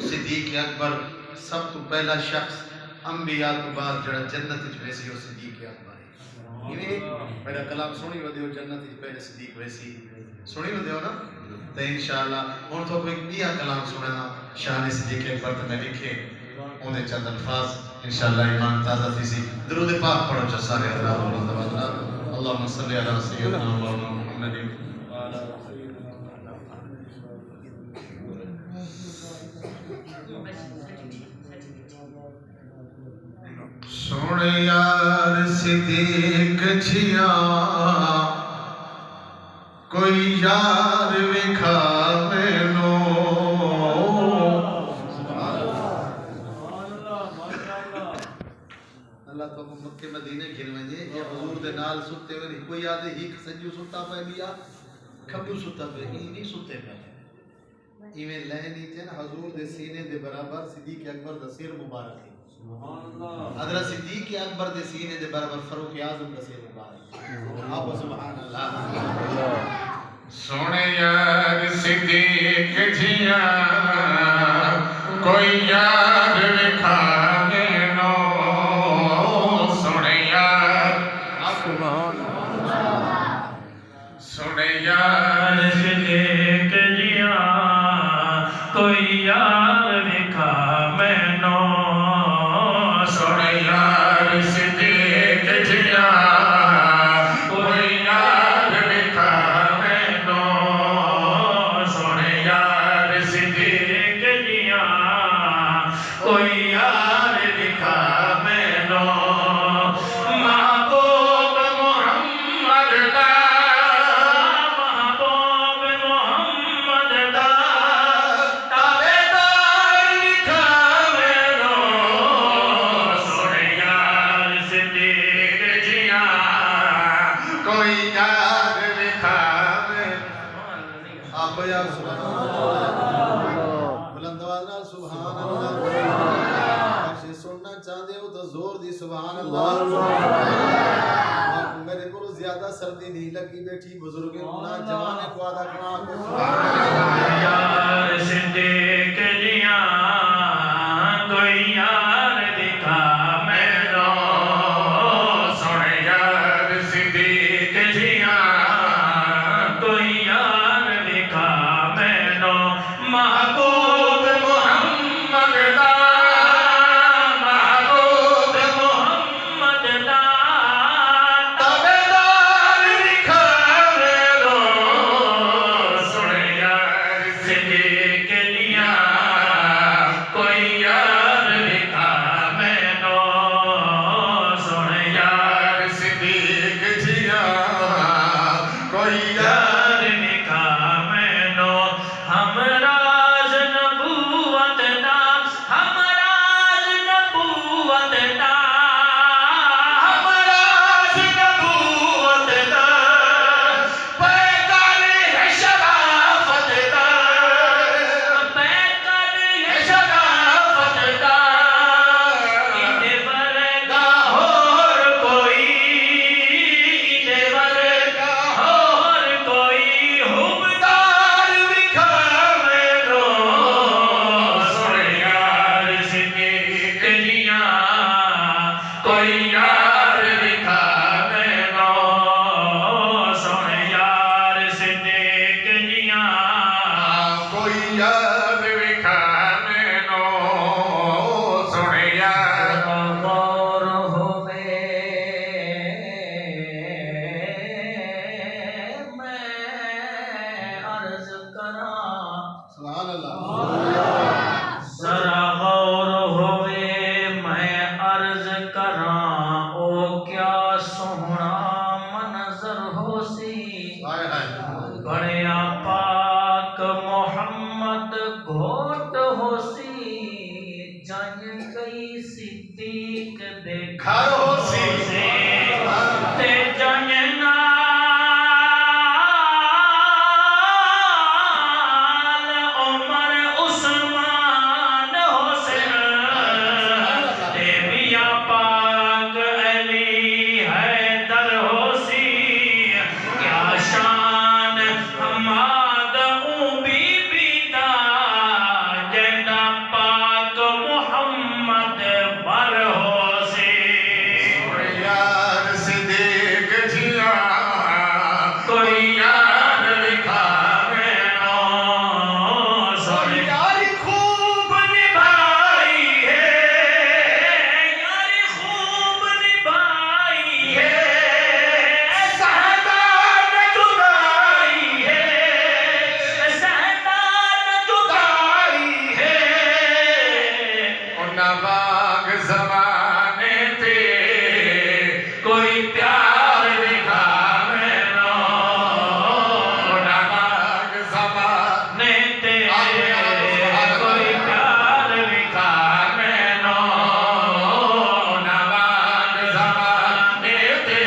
صدیق اکبر سب تو پہلا شخص انبیاء تو بعد جڑا جنت وچ ویسی وہ صدیق اکبر ہے. ایویں میرا کلام سنی ودیو جنت وچ پہلے صدیق ویسی سنی ودیو نا. تو انشاءاللہ ہن تو کوئی بیا کلام سننا شان صدیق اکبر تے میں لکھے اونے چند الفاظ انشاءاللہ ایمان تازہ تھی سی. درود پاک پڑھو چا سارے اللہم صلی علی سیدنا مولانا محمد. سونے یار صدیق جھیا کوئی یار وکھا مینو. اللہ تو مکے مدینے گھن ونجے یا حضور دے نال ستے ہوئے کوئی آدھے ہی سجو ستا پہ بیا کھبو ستا پہ نہیں ستے پہ ایویں لہنی تھے نا حضور دے سینے دے برابر صدیق اکبر دا سیر مبارک ہے. حضرت صدیق اکبر دے سینے دے برابر فاروق اعظم دا سیر مبارک ہے. آپ سبحان اللہ. سونے یار صدیق جھیا کوئی یار وکھا مینو. سونے یار سبحان اللہ. سونے یار صدیق جھیا کوئی یار وکھا مینو. سونے یار صدیق جھیا کوئی یار وکھا مینو. سونے یار صدیق جھیا کوئی یار وکھا مینو. محبوب محمد دا محبوب محمد دا تابعدار وکھا مینو. سونے یار صدیق جھیا کوئی یار وکھا مینو. آپ یا سبحان اللہ. بلند آواز نال سبحان اللہ. سے سننا چاہتے ہو تو زور دی سبحان اللہ. میرے کو زیادہ سردی نہیں لگی بیٹھی بزرگ نہ جوانے کو آدھا کنا کو یار صدیق جھیا کوئی یار وکھا مینو. سونے یار صدیق جھیا کوئی یار وکھا مینو. محبوب محمد دا محبوب محمد دا تابعدار وکھا مینو. سونے یار صدیق جھیا کوئی یار وکھا مینو. سونے یار صدیق جھیا کوئی یار وکھا مینو. ہمراز نبوت دا ہمراز نبوت دا ہمراز نبوت دا پیکر ہے شرافت دا پیکر ہے شرافت دا. اندے ورگا ہور کوئی اندے ورگا ہور کوئی حبدار وکھا مینو. سونے یار صدیق جھیا کوئی یار وکھا مینو. سونے یار صدیق جھیا کوئی یار وکھا مینو. سونے یار غور ہووے میں عرض کراں. سبحان اللہ. ذرا غور ہووے میں عرض کراں او کیا سوہنا منظر ہو سی. بڑیا پاک محمد گھوٹ ہو سی. جن کئی صدیق دے گھر ہو سی تے جن عمر عثمان حسین تے بیا پاک علی حیدر ہو سی. کیا شان حماد او بی بی دا جیڑا نواگ زمانے تے کوئی پیار دکھاوے نو نواگ زمانے تے کوئی پیار دکھاوے نو نواگ زمانے تے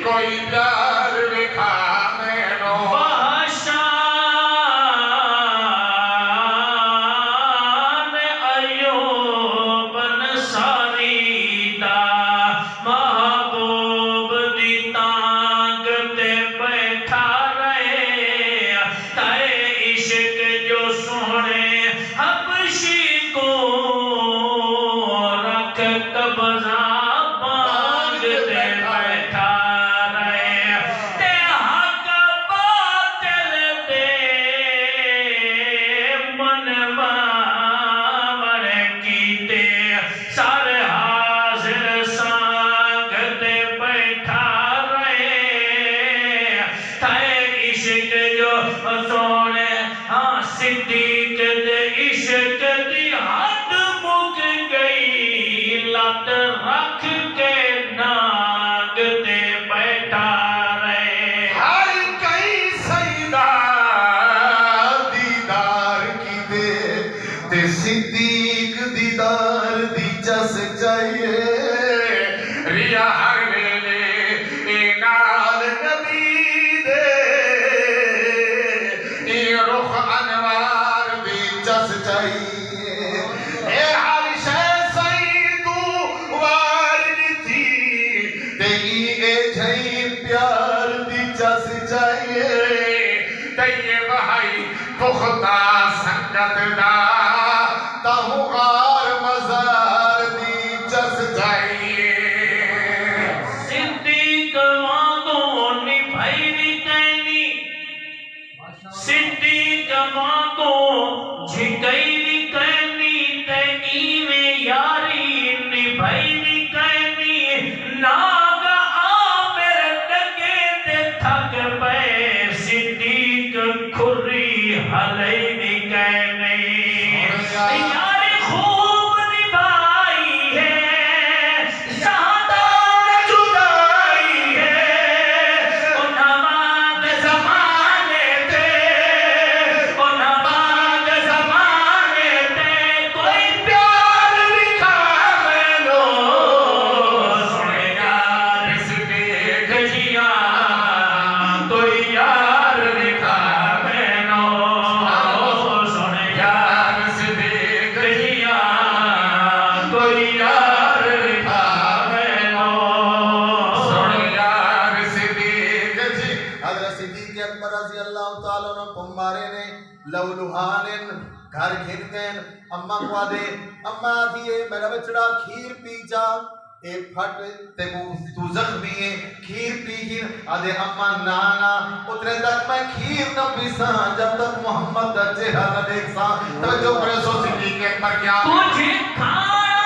کوئی پیار دکھاوے نو صدیق دے عشق دی حد مک گئی لت رکھ کے ناگ تے بیٹھا رہے ہر کئی سیدہ دیدار کی دے تے صدیق دیدار دی جس جائیے ریا ہر ویلے اے نال نبی دے اے رخ انوار دی جس جائیے اے ہر شے سئی تو وارد تھی تے اے جھئی پیار دی جس جائیے طیب ہائی پختہ سنگت دا تہو غار مزار دی جس جائیے صدیق وانگوں نبھائی دی کہنی صدیق وانگوں جھکئی دی کہنی تے ایویں یاری نبھائی دی کہنی ناگ عامر ڈگے تے تھک پے صدیق کھری ہلئی دی کہنی یاری خوب نبھائی ہے شہادت جدائی ہے او نواگ زمانے تے او نواگ زمانے تے کوئی پیار دکھاوے نو سنے یار صدیق جیاں کوئی یار دکھاوے نو سنے یار صدیق جیاں کوئی یار دکھاوے نو سنے یار صدیق جی حضرت صدیق اکبر رضی اللہ تعالیٰ عنہ پمارے نے لو لوہانن گھر گھن گئن اماں کو آدے اماں دیئے میرا بچڑا کھیر پی جا اے پھٹ تے تو زخمی ہے کھیر پی گھن آدھے اماں نانا اتنے تک میں کھیر نہ پیساں جب تک محمد دا چہرہ نہ دیکھ ساں توجہ کرے سو صدیق اکبر کیا تجھے کھانا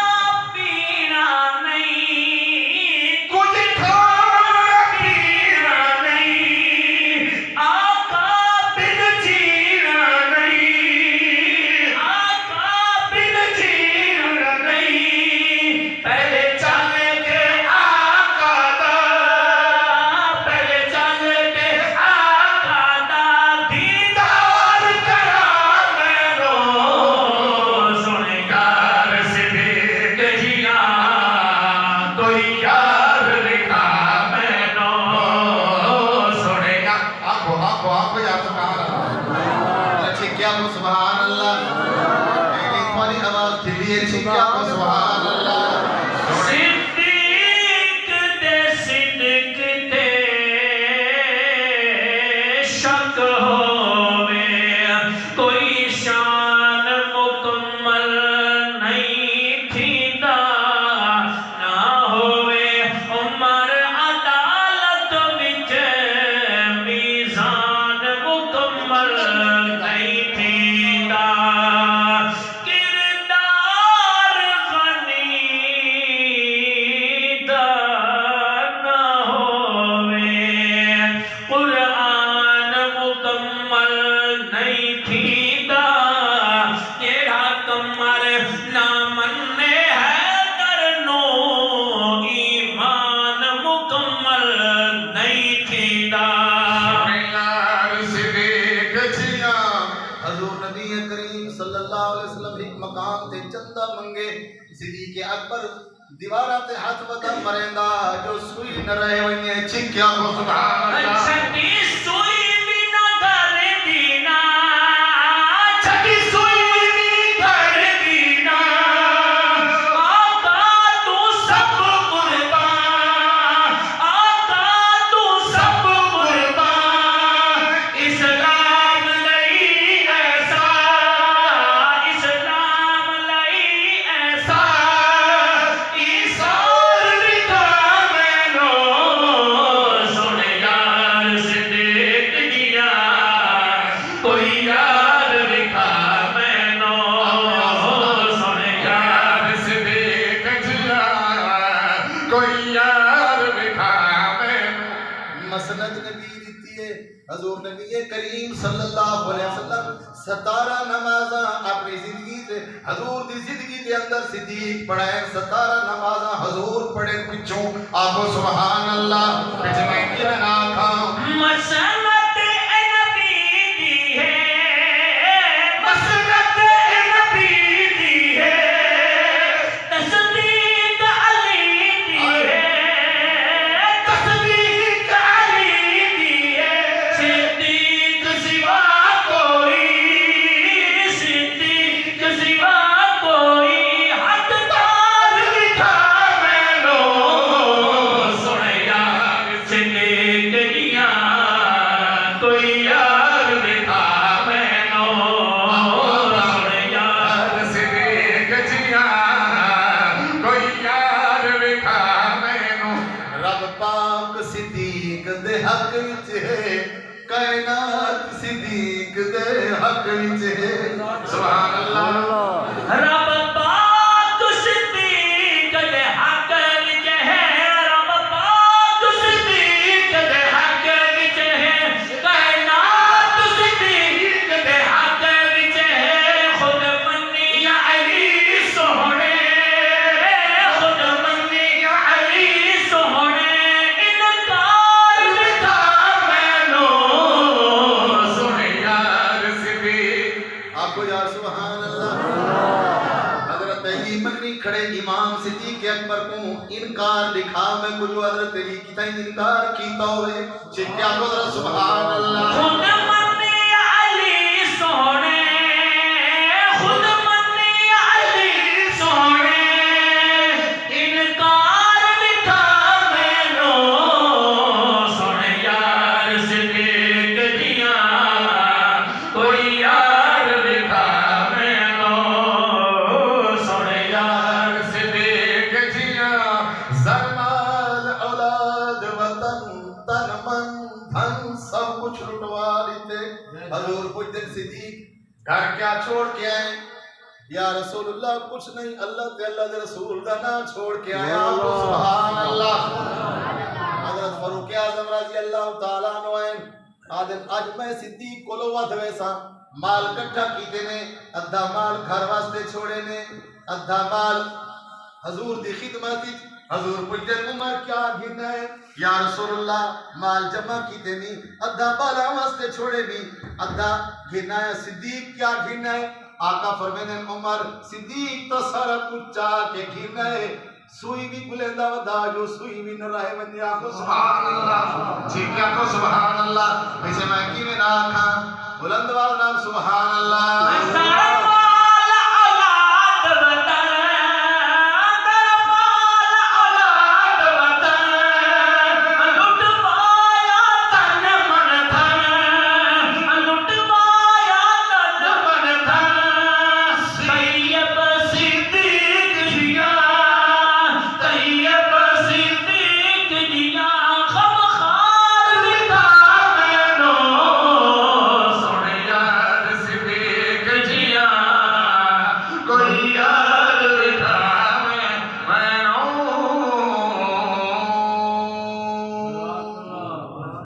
پینا نہیں کچھ کھانا پینا نہیں آقا بن جینا نہیں آقا بن جینا نہیں پہلے چل کے آقا دا پہلے چل کے آقا دا دیدار کرا میں رو سنے یار صدیق جیاں کوئی یار لکھا میں نو سنے یار آنکھو یا سبحان اللہ اچھے کیا کو سبحان اللہ ایک والی آواز کھلی اچھے کیا کو سبحان اللہ صدیق دے صدق تے شک ہووے کوئی شان مکمل نہیں تھیندا نہ ہووے عمر عدالت وچ میزان مکمل نہیں تھیندا کردار غنی علیہ وسلم ایک مقام تے چندہ منگے صدیق اکبر دیوارہ تے ہاتھ بتا مریندا جو سوئی نہ رہے وہیں چھکیا کو سبحان اللہ چھٹی سوئی بھی نہ کر دینا چھٹی سوئی بھی کر دینا آقا تو سب قربان آقا تو سب قربان اسلام لئی ایسا اسلام لئی ایسا ایسار لکھا میں نو سن یار صدیق جیا کوئی یار لکھا میں نو سن یار صدیق جیا کوئی یار لکھا میں نو مسند نبی دیتی ہے حضور نبی کریم صلی اللہ علیہ وسلم 17 نمازاں اپنی زندگی تے حضور دی زندگی دے اندر صدیق پڑھائے 17 نمازاں حضور پڑھے پچھوں آخو سبحان اللہ پچھ میں کیا نہ کھاؤں مسند نبی دی ہے مسند نبی دی ہے تصدیق علی دی ہے تصدیق علی دی ہے صدیق سوا کوئی صدیق سوا کوئی حق دار لکھا میں نو سن یار صدیق جیا کوئی یار لکھا میں نو سن یار صدیق جیا کوئی یار لکھا مینوں رب پاک صدیق دے حق وچ ہے کائنات صدیق دے حق وچ ہے سبحان اللہ رب پاک صدیق دے حق وچ ہے رب پاک صدیق دے حق وچ ہے کائنات صدیق دے حق وچ ہے خود منی علی سونے خود منی علی سونے انکار لکھا میں نو سن یار صدیق آپ کو یار سبحان اللہ حضرت علی منی کھڑے امام صدیق اکبر کو انکار دکھا میں کچھ حضرت علی کی تائیں انکار کیتا ہوئے چھکیا کو حضرت سبحان اللہ خود منی علی سونے خود منی علی سونے انکار لکھا میں نو سن یار صدیق جیا کوئی یار لکھا میں نو سن یار صدیق جیا زرمال اولاد وطن تن من دھن سب کچھ لٹوا لیتے حضور کچھ دن صدیق گھر کیا چھوڑ کے آئے یا رسول اللہ کچھ نہیں اللہ تے اللہ دے رسول دا نا چھوڑ کے آئے آپ کو سبحان اللہ حضرت فاروق اعظم رضی اللہ تعالیٰ عنہ ہیں آدم آج میں صدیق کو لو وقت ویسا مال کٹھا کیتے نے ادھا مال گھر واسطے چھوڑے نے ادھا مال حضور دی خدمت حضور پوچھتے عمر کیا گھنا ہے یا رسول اللہ مال جمع کیتے نہیں ادھا بالا واسطے چھوڑے نہیں ادھا گھنا ہے صدیق کیا گھنا ہے آقا فرمینے عمر صدیق تو سارا کچھ چاہ کے گھنا ہے سوئی بھی بلندہ ودا جو سوئی بھی نہ رہے بندی آقا سبحان اللہ چھکیا کو سبحان اللہ اسے میں کی میں نہ کھا بلند والا نام سبحان اللہ